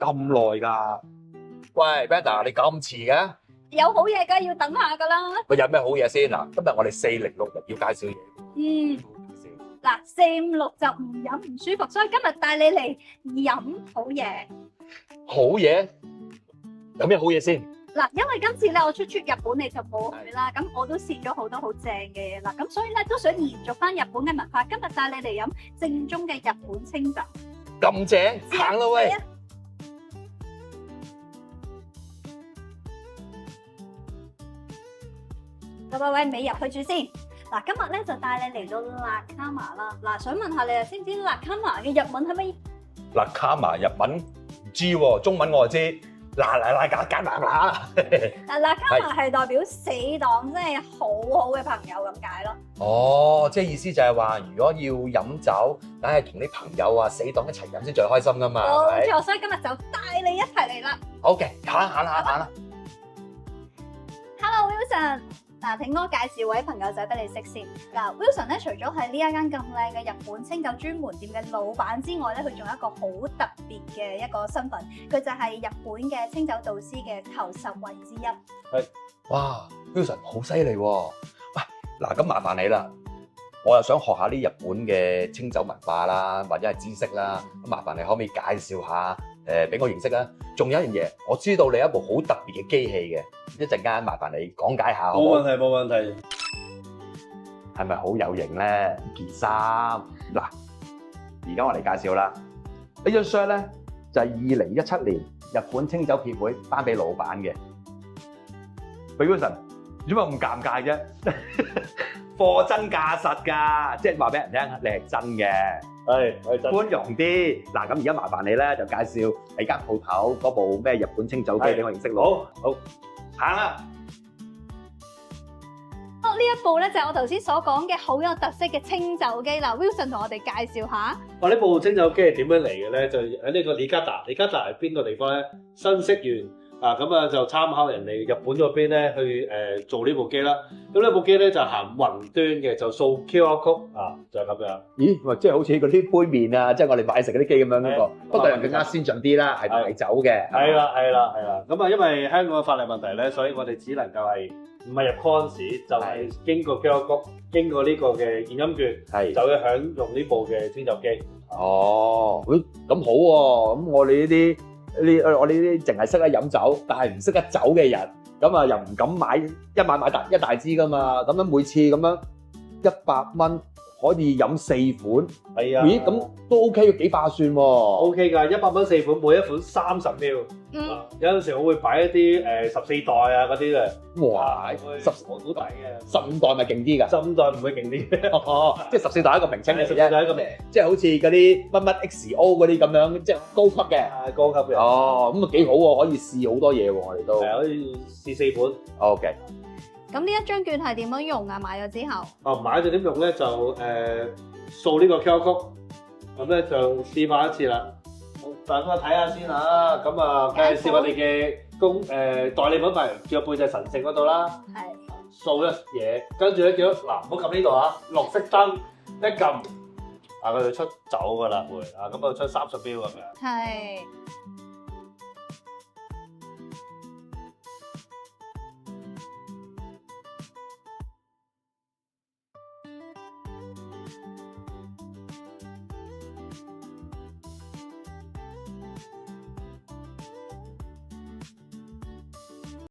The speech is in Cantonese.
咁耐㗎？喂 ，Benda，你咁遲嘅？有好嘢梗係要等下㗎啦。喂，有咩好嘢先嗱？今日我哋406日要介紹嘢。嗱，456就唔飲唔舒服，所以今日帶你嚟飲好嘢。好嘢？有咩好嘢先？嗱，因為今次咧我出日本你就冇去啦，咁我都試咗好多好正嘅嘢啦，咁所以咧都想延續翻日本嘅文化，今日帶你嚟飲正宗嘅日本清酒。咁正，行啦喂！喂，未入去住先。嗱，今日咧就帶你嚟到辣卡瑪啦。嗱，想問下你啊，知唔知辣卡瑪嘅日文係乜？辣卡瑪日文唔知喎，中文我就知。嗱，辣卡瑪係代表死黨，即係好好嘅朋友咁解咯。哦，即係意思就係話，如果要飲酒，梗係同啲朋友啊、死黨一齊飲先最開心噶嘛，係咪？冇錯，所以今日就帶你一齊嚟啦。OK，行啦。Hello Wilson， 嗱，聽我介紹位朋友仔俾你識先。嗱 ，Wilson 咧除咗係呢一間咁靚嘅日本清酒專門店嘅老闆之外咧，佢仲有一個好特別嘅一個身份，佢就係日本嘅清酒導師嘅頭10位之一。係，哇 ，Wilson 好犀利喎！喂，嗱，咁麻煩你啦，我又想學下啲日本嘅清酒文化啦，或者係知識啦，咁麻煩你可唔可以介紹下？俾我認識啊！仲有一樣嘢，我知道你有一部好特別嘅機器嘅，一陣間麻煩你講解下。冇問題。係咪好有型咧？件衫嗱，而家我嚟介紹啦。呢張 shirt 咧就係2017年日本清酒協會頒俾老闆嘅。喂 Wilson， 點解咁尷尬啫？貨真價實㗎，即係話俾人聽，你係真嘅。係寬容啲嗱，咁而家麻煩你咧就介紹你間鋪頭嗰部咩日本清酒機俾我認識咯。好，行啦。呢一部咧就係我頭先所講嘅好有特色嘅清酒機啦。Wilson 同我哋介紹下。呢部清酒機係點樣嚟嘅咧？就喺呢個尼加達係邊個地方咧？新潟縣啊，咁啊就參考人哋日本嗰邊咧去做呢部機啦。咁呢部機咧就行雲端嘅，就掃 QR code 啊，就係咁樣。咦，即係好似嗰啲杯麵啊，即係我哋買食嗰啲機咁樣嗰個，不過又更加先進啲啦，係賣酒嘅。係啦。咁啊，因為香港嘅法例問題咧，所以我哋只能夠係唔係入 Coins，就係經過 QR code，經過呢個嘅現金券，就要享用呢部嘅清酒機。哦，咁好喎，咁我哋我呢啲淨係識得飲酒，但係唔識得酒嘅人，咁啊又唔敢買一大支噶嘛，咁樣每次咁樣100蚊可以飲4款，係啊，咦咁都 OK，幾划算喎 ？OK 㗎，100蚊4款，每一款30 ml。有陣時我會擺一啲14袋啊嗰啲嘅。哇，10好抵嘅。15袋咪勁啲㗎？15袋唔會勁啲。哦，即係14袋一個名稱嚟嘅啫。14袋一個名，即係好似嗰啲乜 XO 嗰啲咁樣，即係高級嘅。高級嘅。哦，咁啊幾好喎，可以試好多嘢喎，我哋都。係可以試4款。OK。咁呢一張券係點樣用啊？買咗之後？買咗點用咧？就掃呢個 QR code，咁咧就試買一次啦。大家睇下先嚇，咁啊，介紹我哋嘅代理品牌，叫背脊神聖嗰度啦。係。掃一嘢，跟住咧見到嗱，唔好撳呢度啊，綠色燈一撳，佢就出走噶啦會，咁啊出30標咁樣。係。